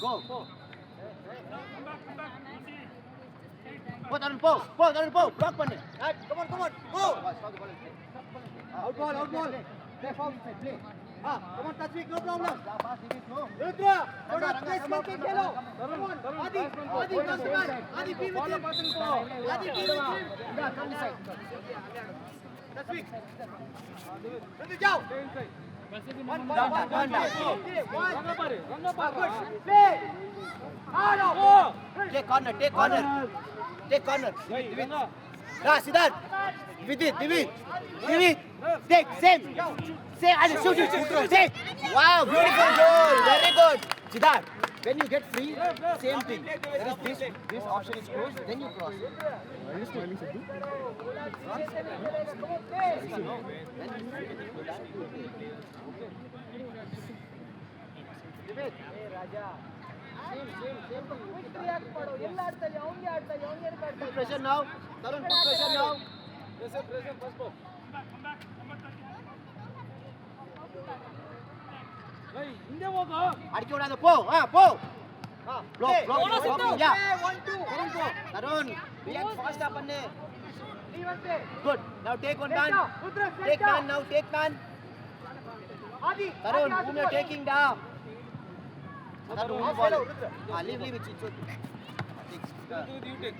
Go. Go, Tarun, go. Block பண்ணு. Right, come on. Go. Out ball. Play foul inside, play. Come on, Tasvik, no problem. Rudra, थोड़ा press करके खेलो. Come on, Adi, first man. Adi, be with him. Adi, be with him. Yeah, come this side. Tasvik. Rudra, जाओ. One down. Play. Take corner. Siddharth. Divid. Take, same. Say, Ali, shoot. Take. Wow, beautiful goal. Very good. Siddharth, when you get free, same thing. There is this option is closed, then you cross. Are you smiling, Sidhu? Put pressure now. Tarun, put pressure now. Pressure, first ball. அடிக்க விடாத போ block yeah 1 2 Tarun react fast பண்ணு good now take man Adi Tarun whom you are taking down Tarun leave it you take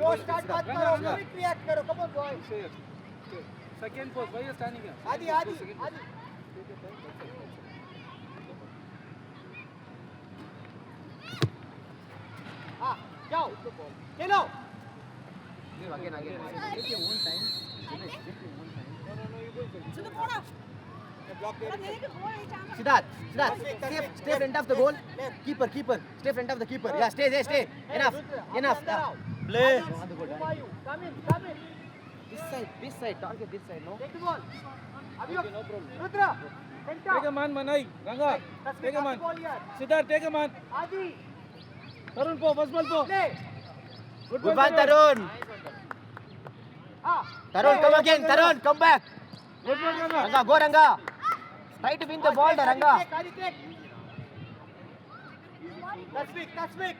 go start baat karo quick react karo come on boy second post why you standing here Adi जाओ खेलो again take your own time Siddharth stay front of the goal keeper stay front of the keeper yeah stay enough play come in this side target this side no take the ball okay, no problem Rudra take a man manai Ranga take a man Siddharth take a man Adi Tarun po first ball po good one Tarun come again Tarun come back good one Ranga go Ranga try to win the ball Ranga that's big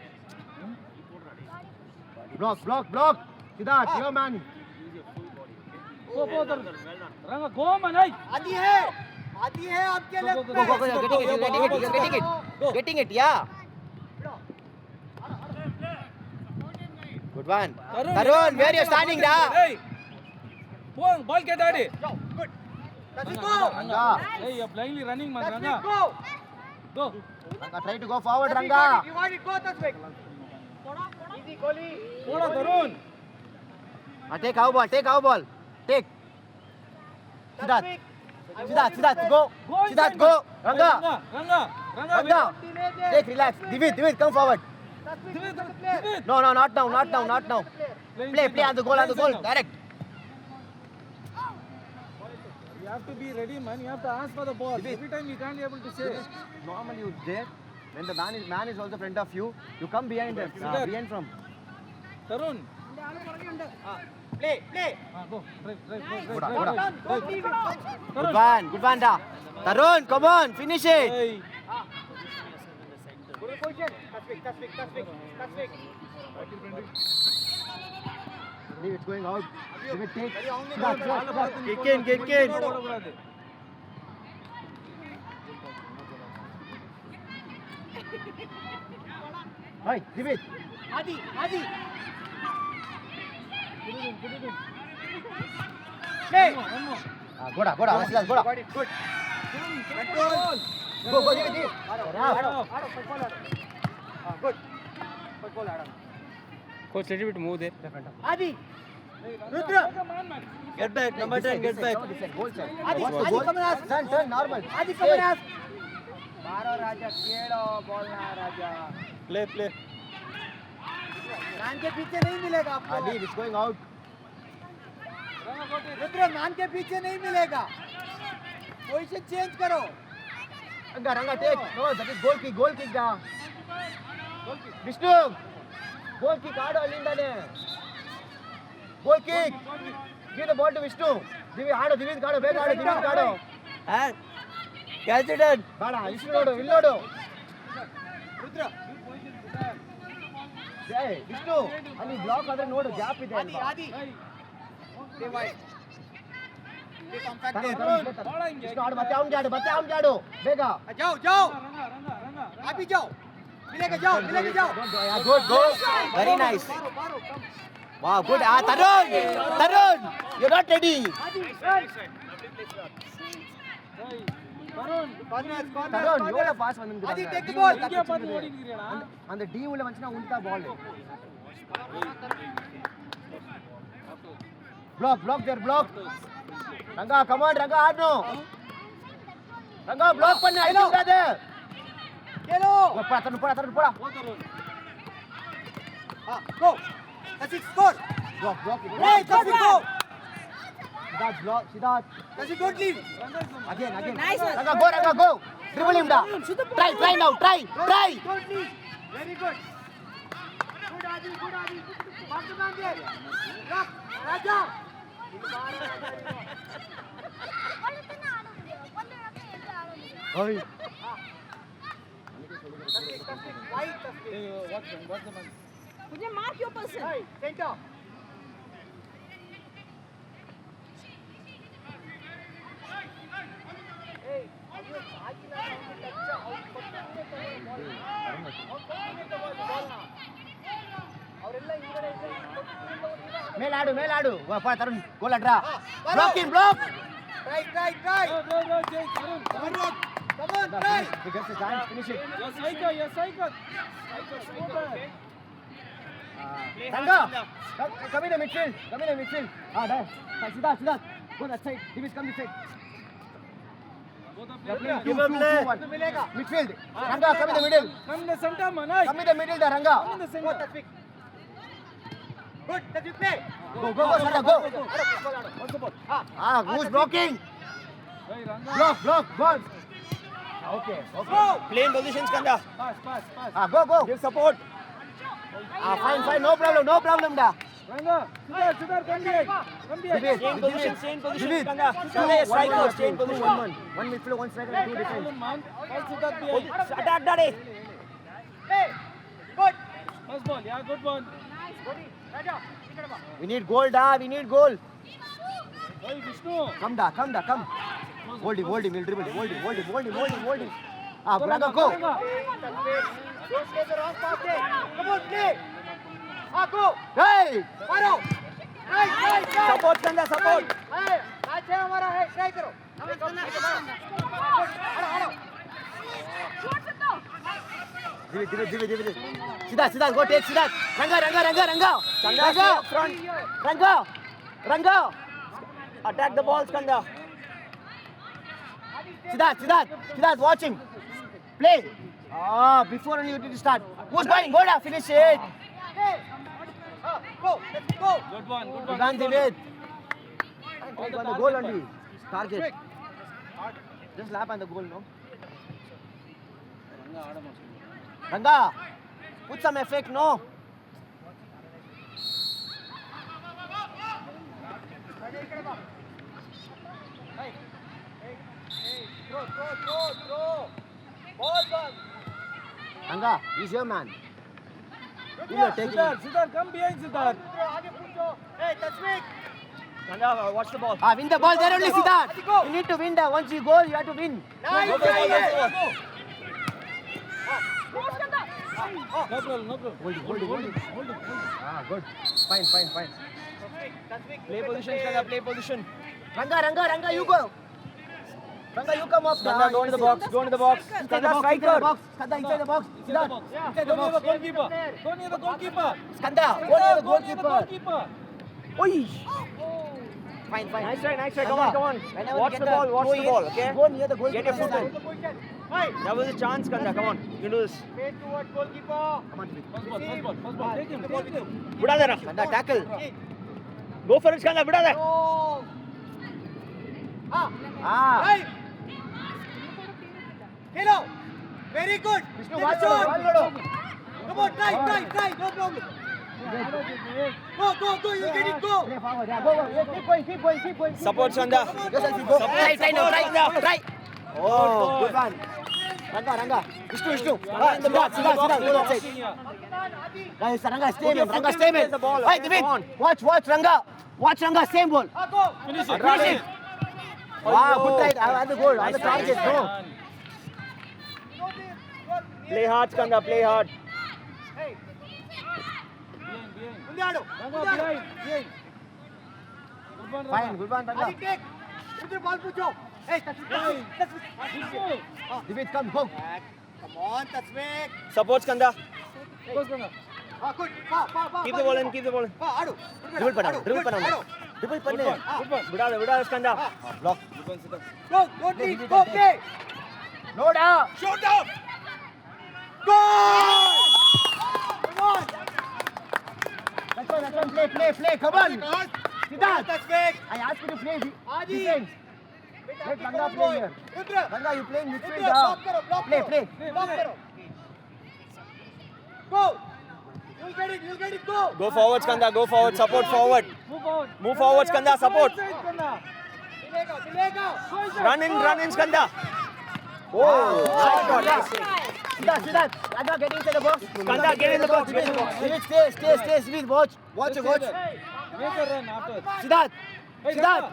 block Siddharth your man go Tarun Ranga go manai Adi hai आपके left पे getting it yeah good one Tarun where you standing da hey ball get adi good let's go hey you are blindly running man Ranga go Ranga try to go forward Ranga you want it go Tasvik easy goalie thoda Tarun take our ball take Siddharth go Siddharth go Ranga take relax Divid come forward no not now play on the goal direct you have to be ready man you have to ask for the ball every time you can't be able to say normally you there when the man is also in front of you come behind them behind from Tarun play go drive good one da Tarun come on finish it hey good position Tasvik it's going out take kick in Hi Divid Adi play one more goda Siddharth goda good control go Divid good football Adam coach little bit move there Adi Rudra get back number 10 get back goal side Adi come and ask turn normal Adi come and ask मारो राजा खेलो ball ना राजा play man के पीछे नहीं मिलेगा आपको Ali is going out Rudra man के पीछे नहीं मिलेगा पोजीशन चेंज करो Ranga take no that is goal kick da Vishnu goal kick ಆಡೋ ಅಲ್ಲಿಂದಾನೆ goal kick give the ball to Vishnu Divid ಆಡೋ ಬೇಗ ಆಡೋ catch it ಬೇಡ Vishnu ನೋಡು ಇಲ್ಲಿ ನೋಡು Putra. Hey, Vishnu, ಅಲ್ಲಿ ಬ್ಲಾಕ್ ಆದ್ರೆ ನೋಡು ಗ್ಯಾಪ್ ಇದೆ Adi, ಅಲ್ವಾ? Adi. Stay wide. Stay compact Tarun, there. Tarun, Tarun. ಬಾಳ ಹಿಂಗೆ. ವಿಷ್ಣು ಆಡು, ಮತ್ತೆ ಅವ್ನಿಗೆ ಆಡು ಬೇಗ. जाओ, जाओ. रंगा अभी जाओ. मिलेगा जाओ. Good, good. Very nice. Baro, come. Wow, good. Tarun, you're not ready. Tarun Tarun, எவ்வளவு pass வந்திருக்குறாங்க? Adi, take the ball. ಹಿಂಗೆ ಬಂದು ಓಡಿದ್ದೀರಾ அந்த D உள்ள வந்துச்சுனா உன்கிட்ட பால். Block there, block. Ranga, come on, Ranga ஆடணும். ரங்கா block பண்ணு, அடிக்க கூடாது. Hello. போடா, தருண் போடா. Go. That's it, score. Block. Hey, that's it, go. Siddharth, block, Siddharth. That's it, don't leave. Again. Rangga, go. Dribble him down. Try now, try. Don't leave. Very good. Good, Adi. Mark the man there. Lock. Raja. Hey. Right. Would you mark your person? Right. Center. ಮೇಲಾಡು ಪಾ ತರುಣ್ ಗೋಲ್ ಅಡ್ರಾ block Try. Go, Jay, Tarun. Come on, try. he gets a chance finish it You're cycle. Super. Rangga come in the midfield dai Siddharth go that side Divish come this side Both are they are playing. playing 2-1 midfield Rangga come in the middle Come in the center, Manoj. come in the middle there Rangga Come in the Go, center. that's big. Good, that's it, play. go Rangga go What's the ball? who's blocking Hey, Ranga. block ball okay Go. play in position Skanda Pass. go give support fine no problem da Ranga. Siddharth, come here. Stay in position Skanda striker stay in position one midfielder one striker two defense Man. Call Siddharth behind. attack daddy Hey. Good. First ball. Yeah, good one. Raja. we need goal Hey, Vishnu. come da come hold him we'll dribble hold him Rangga go Don't take the wrong pass there. Come on, play. Go. hey मारो. Right. support Skanda support Hey, match है हमारा है. Try करो. Hello. धीरे Siddharth go take Siddharth Rangga attack the ball Skanda Siddharth watch him play before only you need to start who's going go da finish it Hey. Go. Let's go. Good one. Ivan David on the goal only target just lap on the goal no Rangga put some effect no Throw. Ball. Rangga he's your man you are taking it. Siddharth, come behind Siddharth. आगे पूछो. Hey, that's big. Rangga watch the ball win the ball there only Siddharth you need to win that once you goal you have to win Nice. No problem. Hold it. good fine That's big. play position Skanda play position Rangga you go Rangga you come off Skanda go into the box Skanda striker Skanda inside the box Siddharth inside the Go near the box goalkeeper. Skanda go near the goalkeeper Goalkeeper. Oi fine nice try come on whenever Watch you the get ball, okay? go near the goalkeeper Get your foot Siddharth. Hey, That was a chance, Kanda. Come on, you can do this. face towards goalkeeper. come on First ball. Take him. Buda there. Skanda tackle Go for it, Kanda. Buda there. No. ah Right. Hello. Very good. Vishnu Take a ball shot. nodu Come on, try. No problem. Go. You get it. Go. play forward yeah go keep going Support, Kanda. just as you go try oh good one Ranga. Vishnu. Siddharth, go outside. Guys, Ranga, stay in. The ball, Hey, okay, David, come on. watch Ranga. Watch Ranga, same ball. Finish it. Finish it. Wow, good try. I had the goal. On the target, no. Play hard, Skanda, play hard. ಮುಂದೆ ಆಡು Ranga, behind. Good one, Ranga. Good one, Ranga. Adi, take. Udhar ball pucho. Hey, Tasvik. Vishnu. David, come, go. Come on, Tasvik. Support, Skanda. Go, Skanda. Good. Keep the ball in, keep the ball in. ಆಡು Dribble பண்ணு. Good one. Vidas, Skanda. Block. Good one, Siddharth. Go, team, go, play. No down. Shoot down. Goal! Come on. That's one. Play. Come on. Siddharth. Tasvik. I asked you to play Adi. defense. Let Ranga play here. Udhar. Ranga, you playing midfield. Block karo. Play. Block karo. Go. You'll get it, go. Go forward, Skanda, go forward, support forward. Move forward, Skanda, support. Milega. Run in, Skanda. Oh, Siddharth. Ranga, get into the box. Skanda, get in the box, get in the box. David, stay, David, watch. Make a run after. Siddharth. Hey, Siddharth.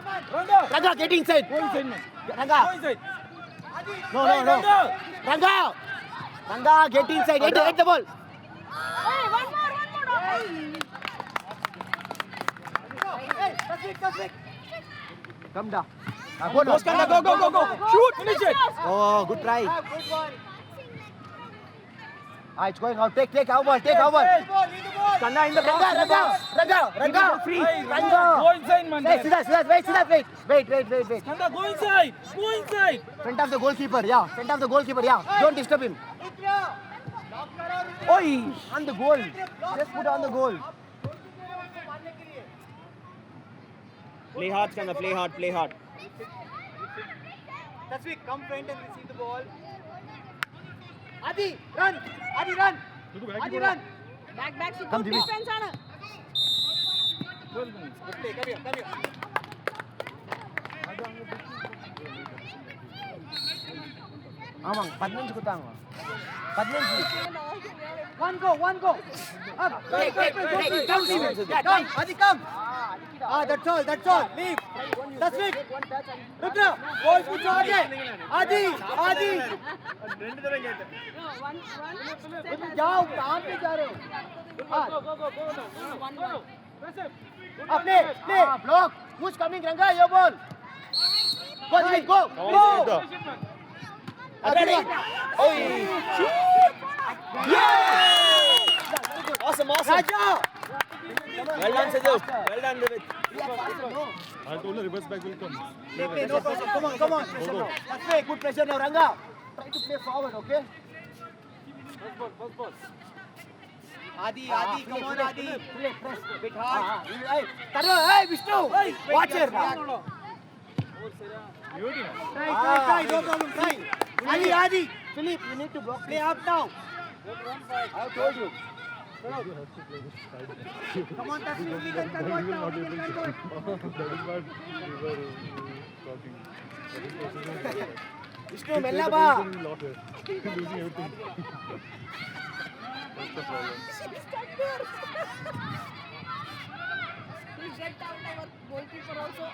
Ranga, get inside. Go inside, man. Ranga. Go inside. No. Ranga. Ranga, get inside. Hit the ball. Hey, Tasvik. Come down. Go, Skanda, go. Shoot, finish it. Oh, good try. Good one. It's going out. Take our ball. Lead the ball. Skanda in the box. Ranga. Free. Ranga. Go inside, man. Hey, Siddharth, wait. Skanda, go inside. Front of the goalkeeper, yeah. Don't disturb him. Udhar. Lock karo. Oi, on the goal. Just put on the goal. Play hard, Skanda, play hard. Tasvik, come front and receive the ball. Adi, run. Adi, run. Back, Come, Divi. defense ആണ്. Good play. Come here. ஆமாங்க 15 கொடுத்தாங்க 15 One go. Up. Come, Adi, come. That's all. Leave. Tasvik. Rudra. Ball pucho aage. Adi. No, one set has- जाओ, कहाँ पे जा रहे हो? one. Play. block. Who's coming, Ranga? Your ball. Go, David, go. Ready? Awesome. Raja. Well done, Sidhu. Well done, David. I told her reverse back will come. Play, no problem. Come on. That's right. Good pressure now, Ranga. Try to play forward, okay? First ball. Adi, come on, Adi. Play, press. Bit hard. Hey, Vishnu. Watch here. Try. No problem. Try. Adi. Philip, you need to block. Play up now. I told you. Come on, Tasvik. We can convert now. Vishnu, mella ba. Please get down our goalkeeper also.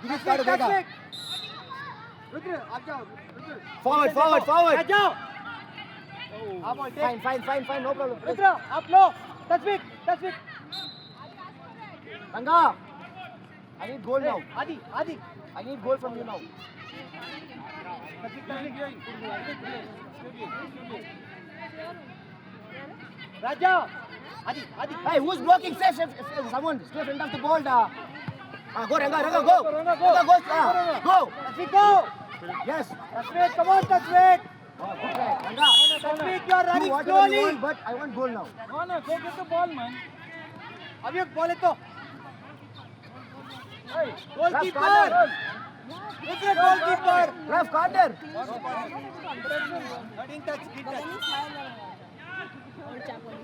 Tasvik. Rudra, up जाओ. Forward. Raja. Fine, no problem. Rudra, up low. Tasvik. Ranga, I need goal now. Adi. I need goal from you now. Raja. Adi. Hey, who's blocking? Save. Someone stay front of the goal. Go, Ranga, go. Ranga, go. Go. Tasvik, go. Yes. Tasvik, come on, Tasvik. Good try. Ranga, Tasvik, you are do running whatever you slowly. want, but I want goal now. No, go get the ball, man. अभी एक ball है तो goalkeeper दूसरे goalkeeper Ref corner. Cutting touch But then he smiled.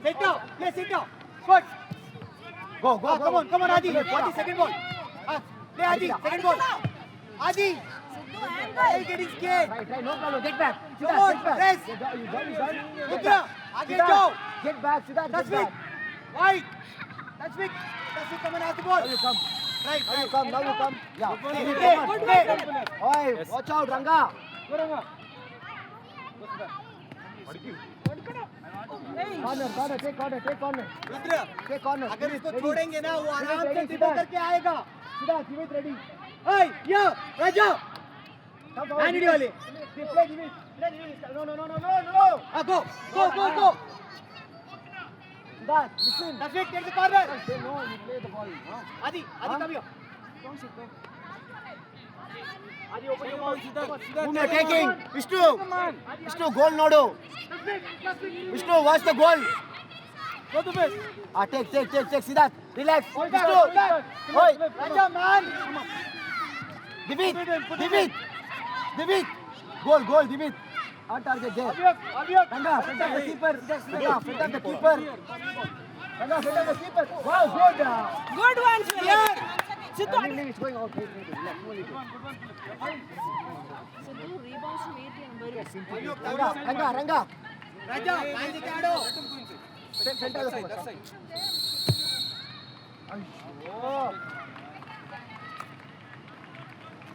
Sit down. Play sit down. Good. Go, go, go. Come on, Adi. Vivek, Adi, second ball. Play Adi, second ball. Adi, Sidhu, why are you getting scared? Right, no problem. Get back. Come on, Get back. press. Get back. You done. Get Rudra, back. आगे Siddharth, जाओ. Get back, Siddharth. Get Tasvik, back. wide. Tasvik, come and ask the ball. Now you come. Right, Now you come. Now you come. Yeah. Play, Vivek, play, come on. play. Oi, watch out, Ranga. Go, Ranga. Corner, take corner. Rudra, Take corner. अगर इसको Ready. छोड़ेंगे ना वो आराम से ready, dribble Siddharth. करके आएगा. Siddharth, give it ready. Hey, yo, Raja. Come forward. Handy वाले. Play, give it. No. Go. Siddharth, listen. Tasvik, take the corner. Say no, you play the ball. Huh? Adi, come here. Adi, open your mouth. Whom you are taking? Vishnu, goal nodo. Vishnu, watch the goal. Go to base. Take, Siddharth. Relax. Hold Vishnu. back. Oi, Raja, man. Divit. Goal, Divit. On target there. Abhyok. Ranga, front of the keeper. Front of the keeper. Wow, good. Good one, Clear. Sidhu, It's going out. Relax. Sidhu rebounds waiting. Ranga. Raja, line लेके आड़ो. Center of the focus. Oh.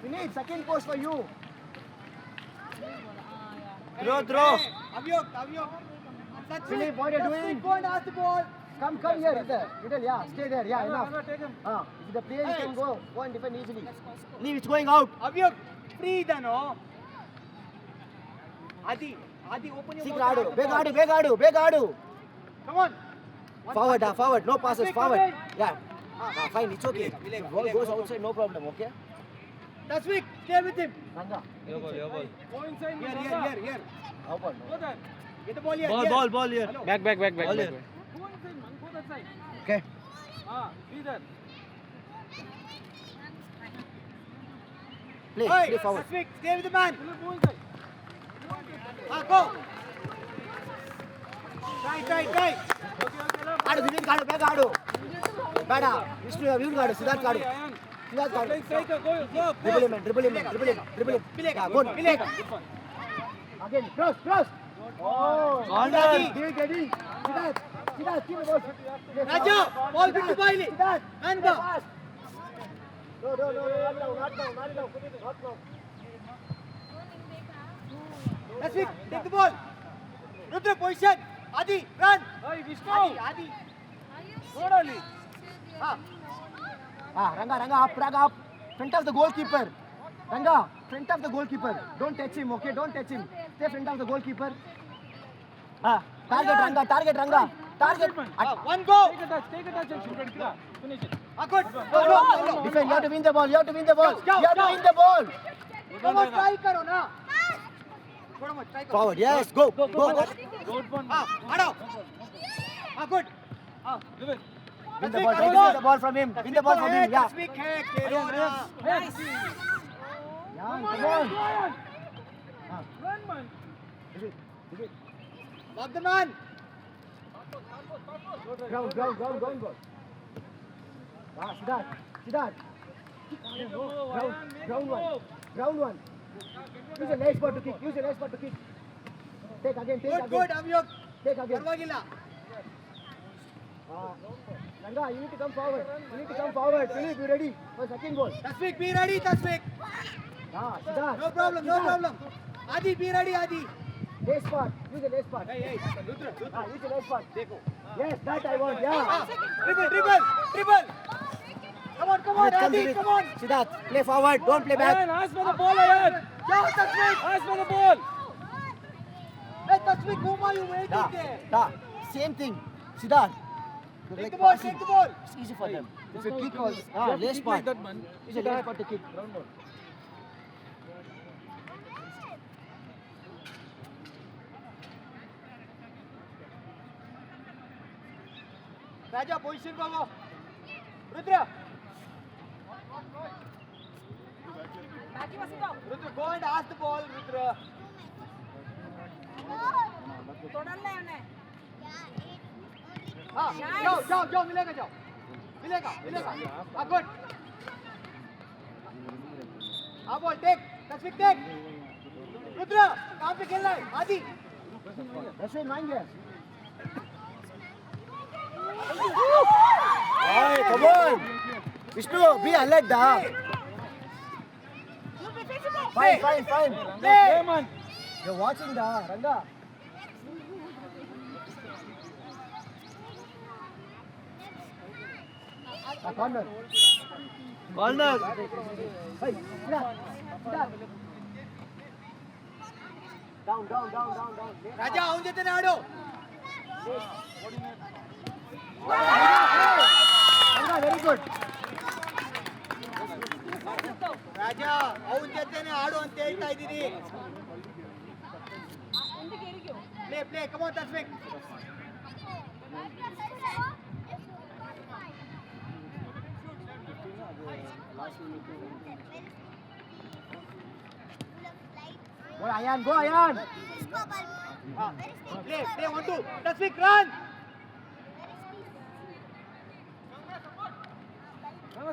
We need second post for you. Throw. Abhyok. Philip, what are you doing? Go and ask the ball. Come here, Riddle, yeah, stay there, yeah, enough. Take him. If the player can go and defend easily. Leave, it's going out. Abhyok, free dano. Adi, open your Seek mouth. Radu, big Adu. Come on. Forward, no passes, Tasvik, forward. come in. Yeah, fine, it's okay. Vivek, Ball Vivek, goes go. outside, no problem, okay? Tasvik, stay with him. Ranga, Go inside. Here. how about Go there. Get the ball here. Ball here. Hello. Back. Go inside, man. Go that side. Okay. Be there. Play forward. Tasvik, stay with the man. Philip, go inside. Go. Try. Okay, Adu, Vivek Adu, big Adu. Bada, Vishnu, Vivek Adu, Siddharth Adu. Ayan. Siddharth Adu. Take striker, go. Dribble him. Yeah, good. Milega. Again, cross. Oh, Corner. Give it ready. Siddharth, keep the ball. Raja, ball bitu baile. Siddharth, Man ba. pass. No, not now. Tasvik, take the ball. Rudra, position. Adi, run. Hey, Vishnu. Adi. Go, Dali. Ranga, up. Front of the goalkeeper. Ranga, front of the goalkeeper. Don't touch him, okay? Don't touch him. Stay front of the goalkeeper. Target Ranga. Target. One go. Take a touch and shoot it. Finish it. Good. No. Defend, you have to win the ball. Go. Come on, try karo na. थोड़ा मत try करो. Forward, yes, go. Good one. हटाओ. Good. Vivek. Win the ball from him. Yeah. Tasvik है, खेलो ना. Nice. Yeah, come on. Run, man. Lock the man. Ground goal. Siddharth. Ground one. Use a nice spot to kick. Take again. Good. Abhyok. Take again. परवागिला. Ranga, you need to come forward. Philip, you ready for second goal? Tasvik, be ready. Tasvik. Siddharth. No problem. Adi, be ready. Adi. Lay spot. Use a lay spot. Hey. Rudra. Use a lay spot. देखो. Yes, that I want. Yeah. Dribble. Come on, Adi, come on. Siddharth, play forward. Don't play back. Ayan, ask for the ball, Ayan. जाओ Tasvik. Ask for the ball. Hey, Tasvik, whom are you waiting there? Same thing. Siddharth. Take the ball. It's easy for them. If you kick all, lay Kick spot. like that, man. Use a lay spot to kick. Raja, position को वो. Rudra. Backy Vasudha. Rudra, go and ask the ball, Rudra. तोड़ना है उन्हें. जाओ, मिलेगा जाओ. मिलेगा good ball take तस्वीर टेक रुद्र कहाँ पे खेल रहा है आदि Rashid, मारेंगे Hey, come on. Vishnu, be alert da. Fine. Play, man. You're watching da, Ranga. Corner. Corner. Hey, down. राजा आऊन देते ना आडो Ranga, very good. ರಾಜಾ ಅವನ್ ಜೊತೆನೆ ಆಡು ಅಂತ ಹೇಳ್ತಾ ಇದ್ದೀನಿ play come on Taswik Go Ayan, go Ayan. Play 1-2 Taswik run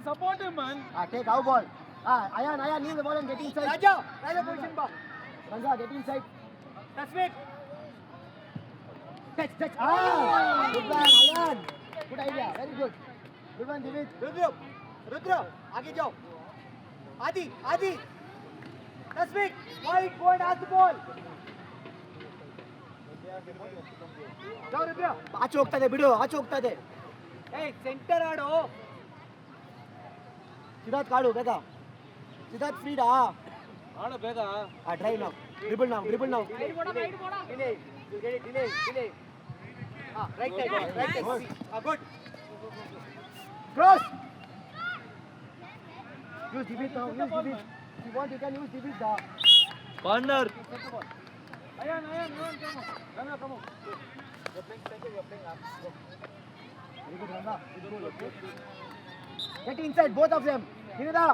Support him, man. Take out ball. Ayan, leave the ball and get inside. Raja position बा Ranga, get inside. तस्विक Touch. Good plan, Ayan. Good idea, very good. Good one, Divit. Rudra आगे जाओ Adi Taswik wide go and ask the ball जाओ रुद्र ಆಚೆ ಹೋಗ್ತದೆ ಬಿಡು, ಆಚೆ ಹೋಗ್ತದೆ. Centre ಆಡು ಸಿದ್ಧಾರ್ಥ್ ಕಾಡು ಬೇಗ. ಸಿದ್ಧಾರ್ಥ್ ಫ್ರೀಡಾ? ಆಡ ಬೇಗ. ಡ್ರೈವ್ ನಾವು. ಡ್ರಿಬಲ್ ನಾವು. Delay right side good Cross. Use Divit now. If you want, you can use Divit da. Corner. Ayan, come on. Very good, Ranga. Get inside, both of them. Hinida,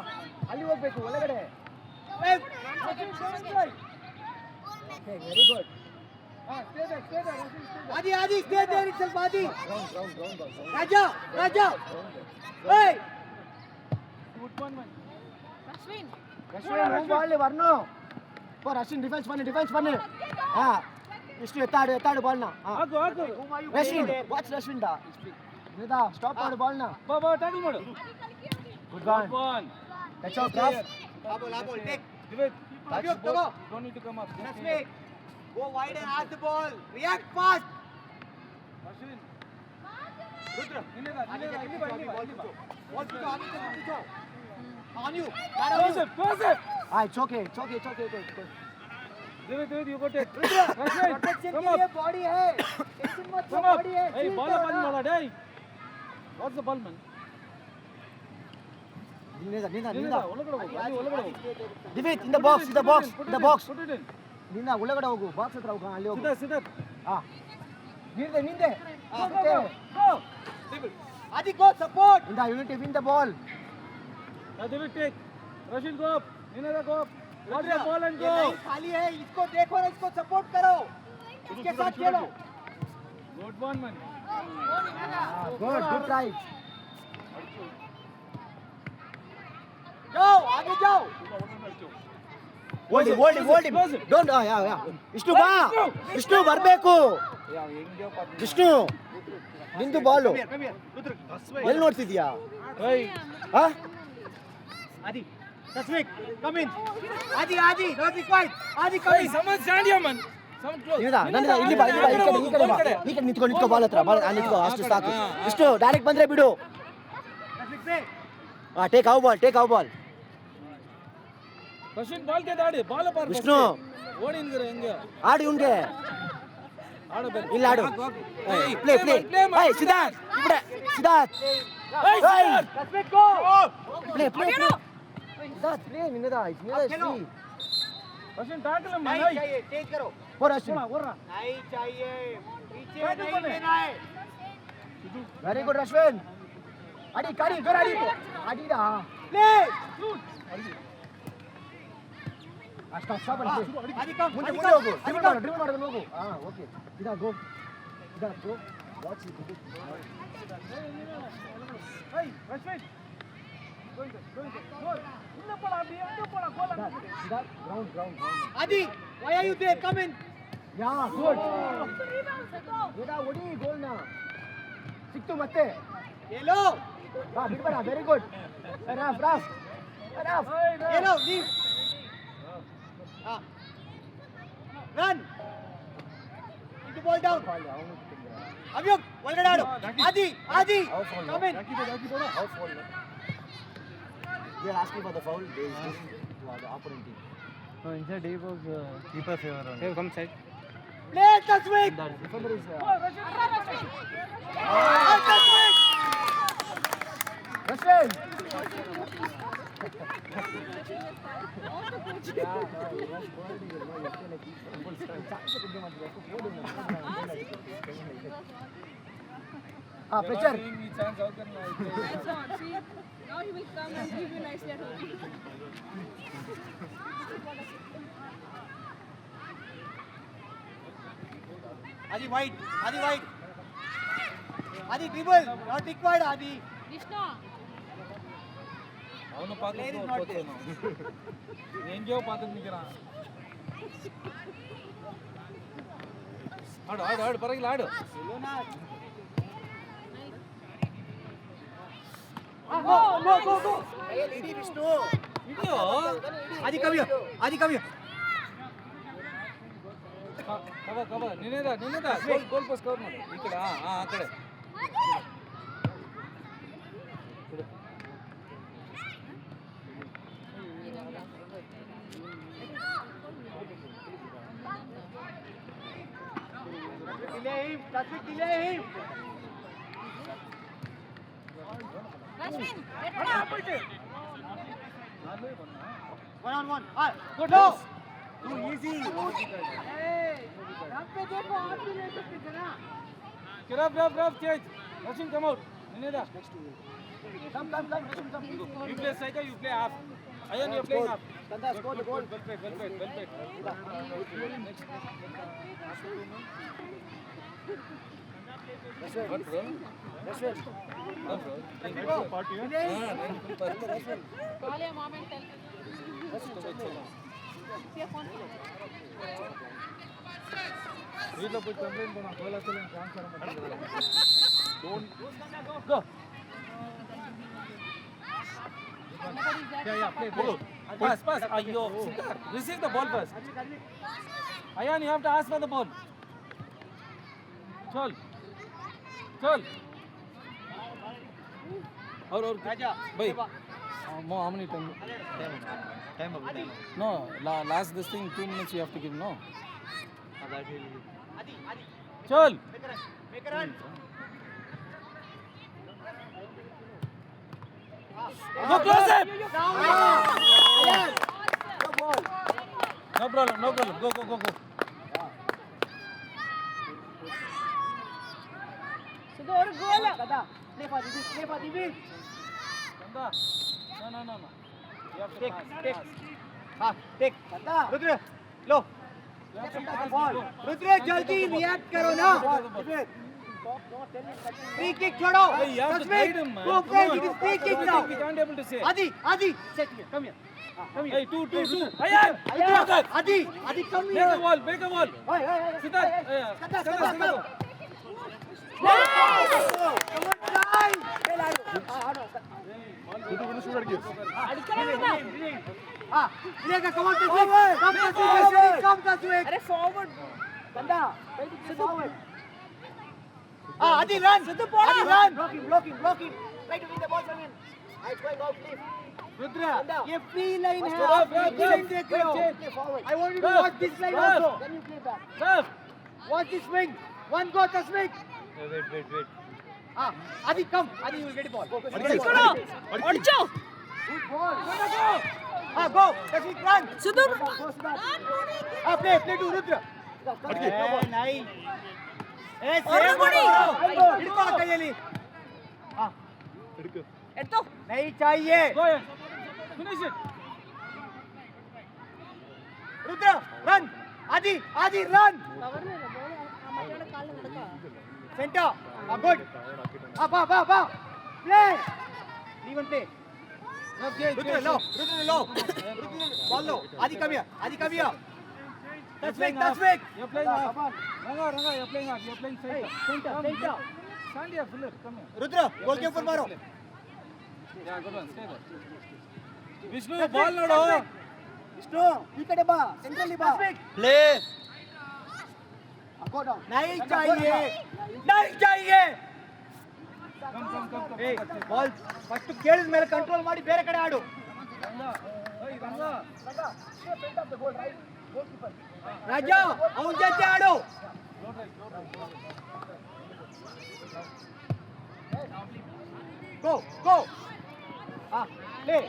ಅಲ್ಲಿ ಹೋಗ್ಬೇಕು ಒಳಗಡೆ. Okay, very good. Stay there. आदि stay there itself आदि Ground ball. राजा hey Good one, man. Ashwin. Rashid, move ball வரணும். போ Rashid defense பண்ணு. Vishnu எத்தாடு ball na. Agu. Rashid, watch Rashid da. Hinida, stop ಆಡು ball na. ಬಾ tackle ಮಾಡು. Good Good one. one. Touch off cross. ball take Divit. Abhyog go Don't need to come up. Tasmik go wide and ask the ball react fast Ashwin. Rudra ಇಲ್ಲಿ ಬಾ. ball पूछो आगे पूछो on you Close it. It's okay. Divit, you go take. Protection के लिए body है tension मत लो Come up. Body है Hey, ball up mala day. What's the ball, man? Hinida. ಒಳಗಡೆ ಹೋಗು. Divit, in the box. Put it in. Hinida, ಒಳಗಡೆ ಹೋಗು. Box ಹತ್ರ ಹೋಗು. ಅಲ್ಲಿ ಹೋಗು. Siddharth. ನಿಂದೆ. Go. आदि go support Hinda, you need to win the ball. Divit take. Rashid go up. Hinada go up. Watch the ball and ये go. Line खाली है इसको देखो और इसको सपोर्ट करो इसके साथ खेलो Good one, man. Good try. जाओ आगे जाओ Hold him. Close it. Don't. Vishnu ಬಾ. Vishnu ಬರಬೇಕು. Vishnu. ನಿಂದು ಬಾಲ್. ಎಲ್ಲಿ ನೋಡ್ತಿದ್ಯಾ? Hey. आदि तस्वीक कम इन आदि not required आदि come in Someone stand here, man. Someone close. ನಿಂದ ಇಲ್ಲಿ ಬಾ ಈ ಕಡೆ ನಿಂತ್ಕೊ ಬಾಲ್ ಹತ್ರ ಬಾಲ್ ನಿಂತ್ಕೊ ಅಷ್ಟು ಸಾಕು. Vishnu ಡೈರೆಕ್ಟ್ ಬಂದ್ರೆ ಬಿಡು. तस्वीक पे take out ball. Rashid ball ke daadi. Ball apart. Vishnu. ಓಡಿ ಹಿಂಗೆ. ಆಡು ಇವ್ನ್ಗೆ. ಆಡಬೇಕು. ಇಲ್ಲ ಆಡು. Play. man. Siddharth. Siddharth. Hey, Siddharth. Taswik go play. Siddharth play ನಿನ್ನದ. खेलो Rashid tackle him, man. नहीं चाहिए चेंज करो ಫೋರ್ ಅಶ್ವಿನ್. नहीं चाहिए पीछे Tackle नहीं बने। लेना है ವೆರಿ ಗುಡ್ ಅಶ್ವಿನ್. ಅಡಿ ಜೋರ ಅಡಿಡಾ. प्ले ಸ್ಟಾಪ್ आदि कम ಮುಂದೆ ಹೋಗು. ಡ್ರಿಬಲ್ ಮಾಡೋದು ಹೋಗು. Okay. Go. Hey, Rashid. Going there. Goal. Inna pola, abhi, inna pola, goal. Ground. Adi, why are you there? Come in. Yeah, good. Rebound, Sidhu. Beta, Odi, goal na. Siktu matte. Yellow. Bidbara, very good. Raf. Yellow, leave. Run. Into ball down. Avyuk, ಒಳಗಡೆ ಆಡು. Adi, come in. They are asking for the foul. They is giving to the opponent team. No, inside deep was keeper favor. Hey, come side. Play Taswik. The defender is Rashid. Pressure. Chance out karna hai. That's on. See, now he will come and give you nicely at home. Adi wide. Adi dribble. Not required, Adi. Vishnu. அவனு பாத்து Player is score not போச்சேனோ எங்கயோ பாத்து நிக்கறான் ஆடு பரகில ஆடு Go. Hey, Lady Vishnu. இடியோ Adi, come here. Cover ನಿನ್ನೆದ goal post cover ಮಾಡು ಈ ಕಡೆ ಆ ಕಡೆ Delay him. Rashmin, One. Good. No. Too easy. Raf, change. Rashmin, come out. Nineda. Come. You play striker, you play half. Ayan, you play half. Kanda, score the goal. Well played. What, bro? Rashid. What, bro? Thank you. call your mom and tell. See a phone. வீட்ல போய் complaint பண்ணா கோலாத்துல transfer பண்ண don't go Yeah, play. Pass. Ayyo. Receive the ball first. Ayan, you have to ask for the ball. Chol. और Raja. भाई more how many time no last this thing 2 minutes you have to give no Adi. चल Make a run. go close it Ayan. no problem go Sidhu, ஒரு goal. Kanda, play for the win. Kanda no you have to Take. pass. Take. Kanda. Rudra. Low. You have to Kanda, pass ball. go. Rudra, jaldi react karo na. Free kick chodo. Hey, you have to Taswik, guide him, man. go Come play. on. It is free kick We now. can't able to say Adi. Set here. Come here. hey 2 Ayan Adi, come make here. a wall Hey. Siddharth Kanda, Kanda come. Come on, try. Vinegar, come on, Taswik. Come, Taswik. Arey, forward. Kanda, forward. Adi, run. Adi, run. Block him. Try to win the ball from him. It's going out, please. Rudra, ये free line है. Stop, आप stop, free line stop. देख रहे हो. Play I want you to Stop. watch this line Stop. also. Then you play back. Serve Watch this swing. One go, Taswik. wait Adi, come. Adi, you will get the ball. Go. Odjo. Good ball. Go. Taswik, run. Sidhu. Play to Rudra. Nice. Oragudi. हिड़को कयली. Edto. नहीं चाहिए. go ahead finish it Rudra, run. Adi, run. Cover में ना, ball, हमारे काल में लड़का. Center. Good. Up. Play. Leave and play. Rudra, low. Ball low. Adi, come here. Touch back. You're playing off. Ranga, you're playing off. You're playing center. Center. Stand here, Philip. Come here. Rudra, goal के ऊपर मारो. Yeah, good one. Stay there. Vishnu, ball nodo. Vishnu, wicket ba. Central ba. Play. Go down. नहीं चाहिए Hey, ball first ಕೇಳಿದ ಮೇಲೆ control ಮಾಡಿ ಬೇರೆ ಕಡೆ ಆಡು. Ranga. राजा ಅವನ ಜೊತೆ ಆಡು Go. Play.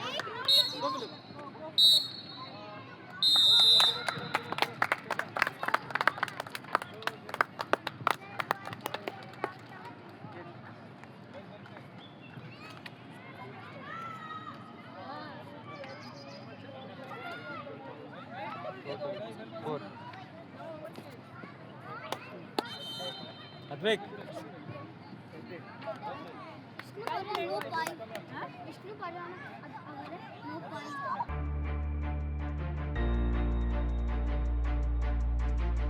Advik. विष्णु पढ़ाना